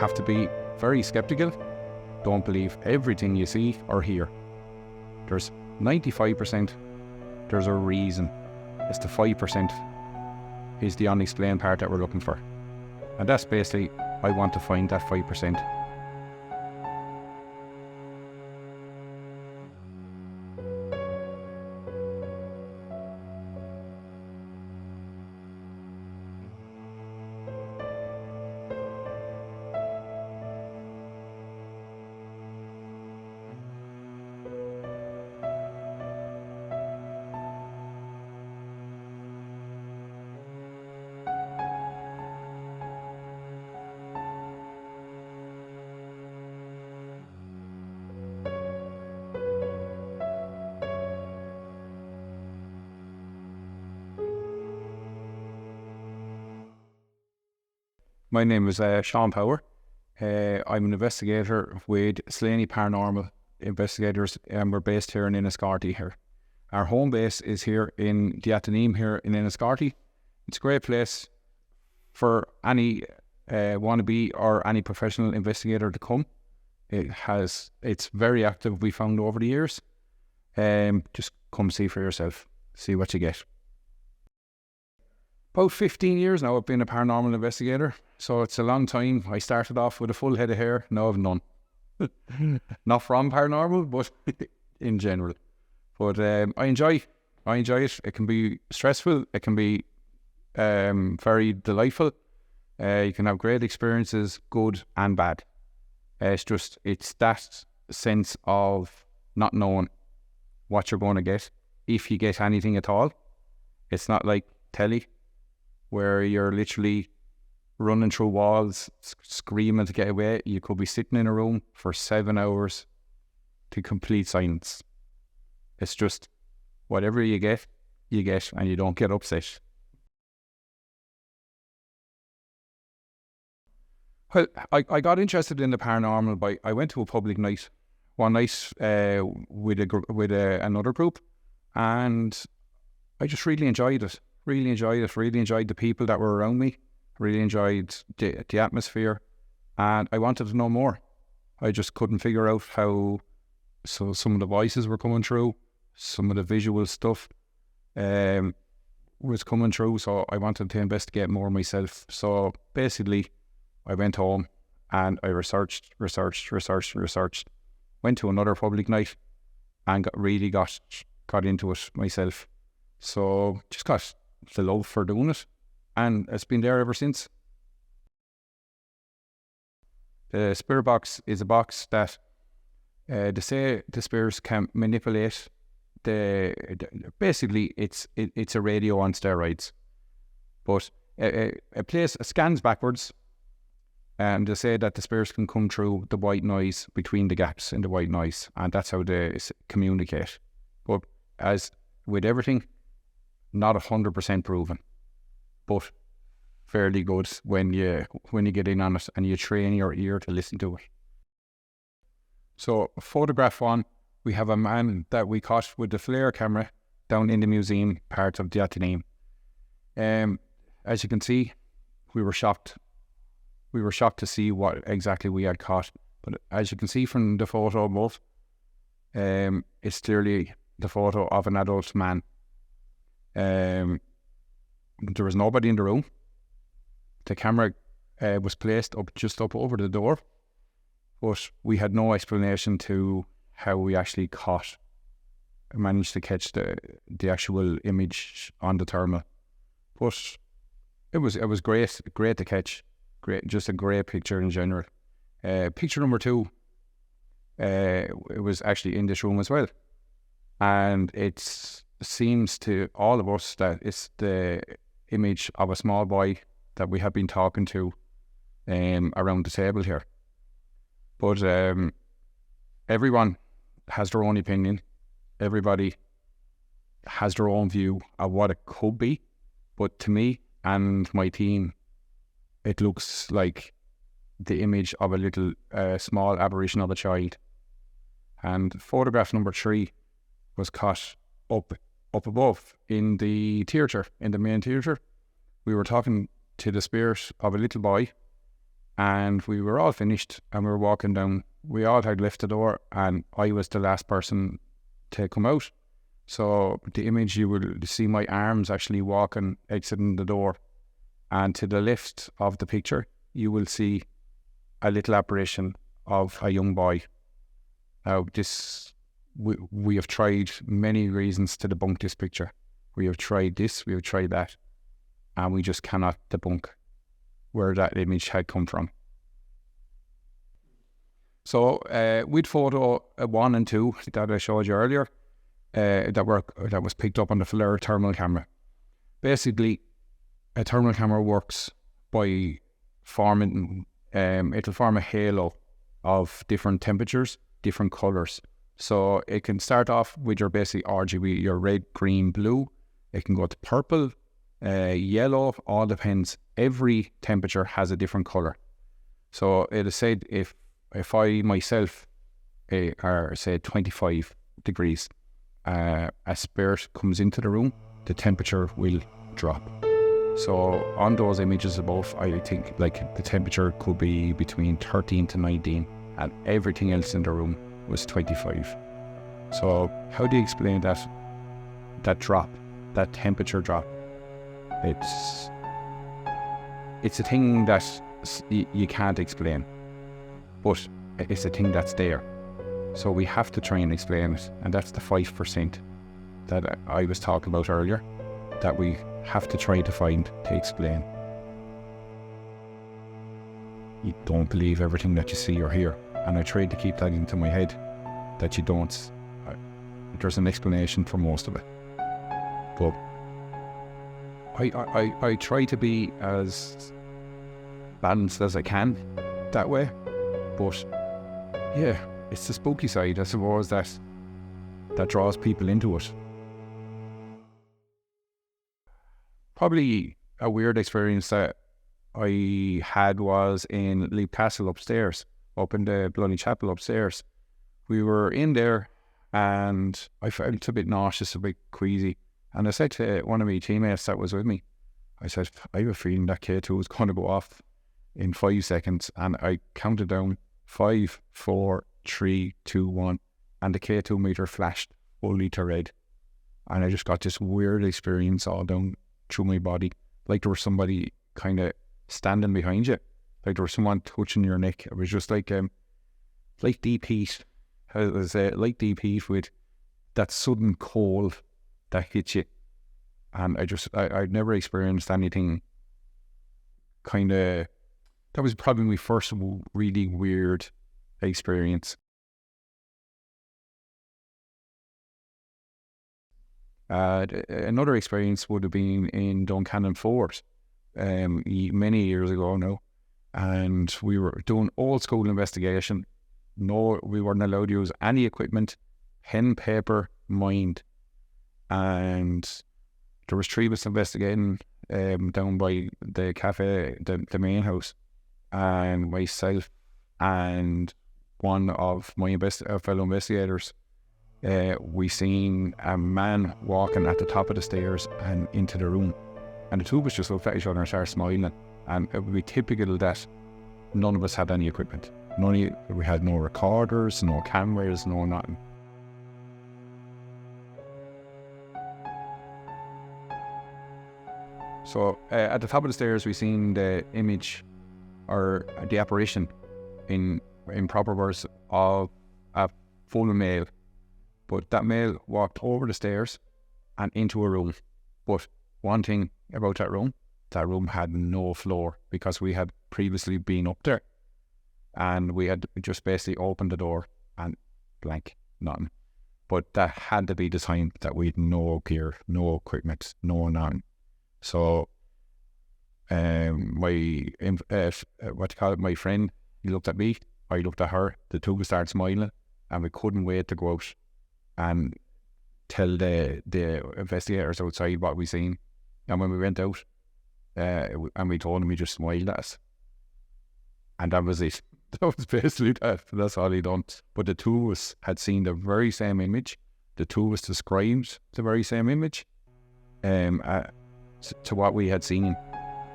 have to be very skeptical. Don't believe everything you see or hear. There's 95%, there's a reason. It's the 5% is the unexplained part that we're looking for. And that's basically, I want to find that 5%. My name is Sean Power. I'm an investigator with Slaney Paranormal Investigators, and we're based here in Enniscorthy here. Our home base is here in the Athenaeum here in Enniscorthy. It's a great place for any wannabe or any professional investigator to come. It's very active, we found over the years. Just come see for yourself, see what you get. About 15 years now I've been a paranormal investigator, so it's a long time. I started off with a full head of hair, now I've none. Not from paranormal, but in general. But I enjoy it. It can be stressful, it can be very delightful. You can have great experiences, good and bad. It's that sense of not knowing what you're going to get, if you get anything at all. It's not like telly, where you're literally running through walls, screaming to get away. You could be sitting in a room for 7 hours to complete silence. It's just whatever you get, and you don't get upset. Well, I got interested in the paranormal I went to a public night one night with another group, and I just really enjoyed it. Really enjoyed the people that were around me, really enjoyed the atmosphere, and I wanted to know more. I just couldn't figure out how some of the voices were coming through, some of the visual stuff was coming through, so I wanted to investigate more myself. So basically, I went home and I researched, went to another public night and got into it myself. So just got the love for doing it, and it's been there ever since. The spirit box is a box that they say the spirits can manipulate. Basically it's a radio on steroids, but it scans backwards, and they say that the spirits can come through the white noise, between the gaps in the white noise, and that's how they communicate. But as with everything, not 100% proven, but fairly good when you get in on it and you train your ear to listen to it. So photograph one, we have a man that we caught with the flare camera down in the museum part of the Athenaeum. As you can see, we were shocked. We were shocked to see what exactly we had caught. But as you can see from the photo above, it's clearly the photo of an adult man. There was nobody in the room. The camera was placed just up over the door, but we had no explanation to how we actually managed to catch the actual image on the thermal. But it was great to catch. Just a great picture in general. Picture number 2, it was actually in this room as well, and it seems to all of us that it's the image of a small boy that we have been talking to around the table here. But everyone has their own opinion. Everybody has their own view of what it could be. But to me and my team, it looks like the image of a little small apparition of a child. And photograph number 3 was caught up above in the theatre, in the main theatre. We were talking to the spirit of a little boy, And we were all finished and we were walking down. We all had left the door and I was the last person to come out. So the image, you will see my arms actually walking, exiting the door. And to the left of the picture, you will see a little apparition of a young boy. Now, we have tried many reasons to debunk this picture. We have tried this, we have tried that, and we just cannot debunk where that image had come from. So with photo 1 and 2 that I showed you earlier, that was picked up on the FLIR thermal camera. Basically, a thermal camera works by forming, it'll form a halo of different temperatures, different colours. So it can start off with your basic RGB, your red, green, blue. It can go to purple, yellow, all depends. Every temperature has a different colour. So it is said if I myself are say 25 degrees, a spirit comes into the room, the temperature will drop. So on those images above, I think like the temperature could be between 13 to 19 and everything else in the room was 25. So how do you explain that drop, that temperature drop? It's a thing that you can't explain, but it's a thing that's there. So we have to try and explain it, and that's the 5% that I was talking about earlier, that we have to try to find to explain. You don't believe everything that you see or hear, and I tried to keep that into my head, that you don't. There's an explanation for most of it, but I try to be as balanced as I can that way. But yeah, it's the spooky side, I suppose, that draws people into it. Probably a weird experience that I had was in Leap Castle upstairs, up in the Bloody Chapel upstairs. We were in there and I felt a bit nauseous, a bit queasy. And I said to one of my teammates that was with me, I said, I have a feeling that K2 was going to go off in 5 seconds. And I counted down 5, 4, 3, 2, 1. And the K2 meter flashed fully to red. And I just got this weird experience all down through my body. Like there was somebody kind of standing behind you. Like there was someone touching your neck. It was just like deep heat. It was like deep heat with that sudden cold that hits you. And I'd never experienced anything kind of, that was probably my first really weird experience. Another experience would have been in Duncannon Fort many years ago now, and we were doing old school investigation. No, we weren't allowed to use any equipment, pen, paper, mind, and there was 3 of us investigating down by the cafe, the main house, and myself and one of my fellow investigators. We seen a man walking at the top of the stairs and into the room, and the 2 of us just looked at each other and started smiling. And it would be typical that none of us had any equipment. We had no recorders, no cameras, no nothing. So at the top of the stairs, we seen the image, or the apparition, in proper words, of a full male. But that male walked over the stairs and into a room. But one thing about that room had no floor, because we had previously been up there. And we had just basically opened the door and blank, nothing. But that had to be the time that we had no gear, no equipment, no nothing. So my friend, he looked at me, I looked at her, the 2 of us started smiling, and we couldn't wait to go out and tell the investigators outside what we seen. And when we went out, and we told him, he just smiled at us. And that was it. That was basically that. That's all he done. But the 2 of us had seen the very same image. The 2 of us described the very same image to what we had seen,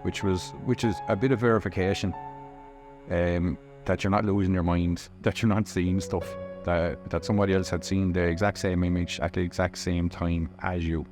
which is a bit of verification that you're not losing your mind, that you're not seeing stuff, that somebody else had seen the exact same image at the exact same time as you.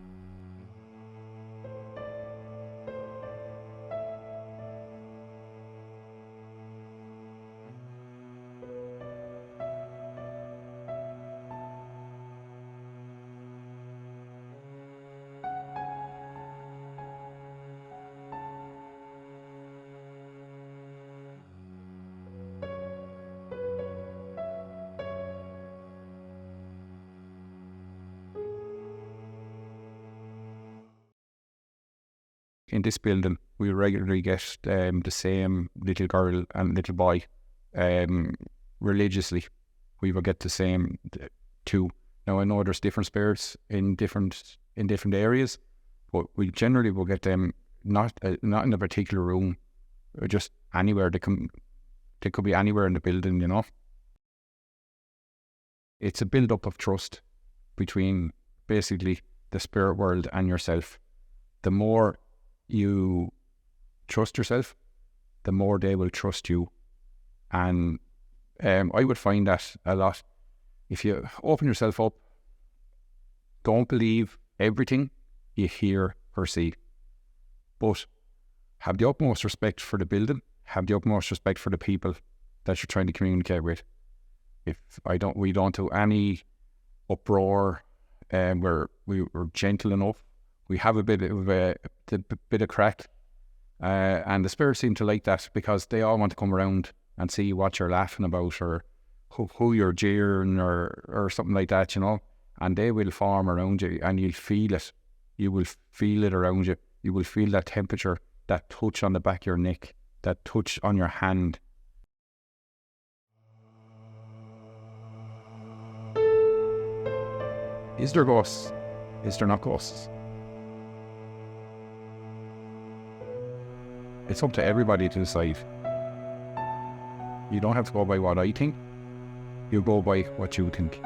In this building, we regularly get the same little girl and little boy religiously. We will get the same two. Now, I know there's different spirits in different areas, but we generally will get them not in a particular room, or just anywhere. They could be anywhere in the building, you know. It's a build-up of trust between basically the spirit world and yourself. The more you trust yourself, the more they will trust you. And I would find that a lot. If you open yourself up, don't believe everything you hear or see, but have the utmost respect for the building, have the utmost respect for the people that you're trying to communicate with. We don't do any uproar, we're gentle enough. We have a bit of crack, and the spirits seem to like that, because they all want to come around and see what you're laughing about, or who you're jeering, or something like that, you know. And they will form around you, and you'll feel it. You will feel it around you. You will feel that temperature, that touch on the back of your neck, that touch on your hand. Is there ghosts? Is there not ghosts? It's up to everybody to decide. You don't have to go by what I think. You go by what you think.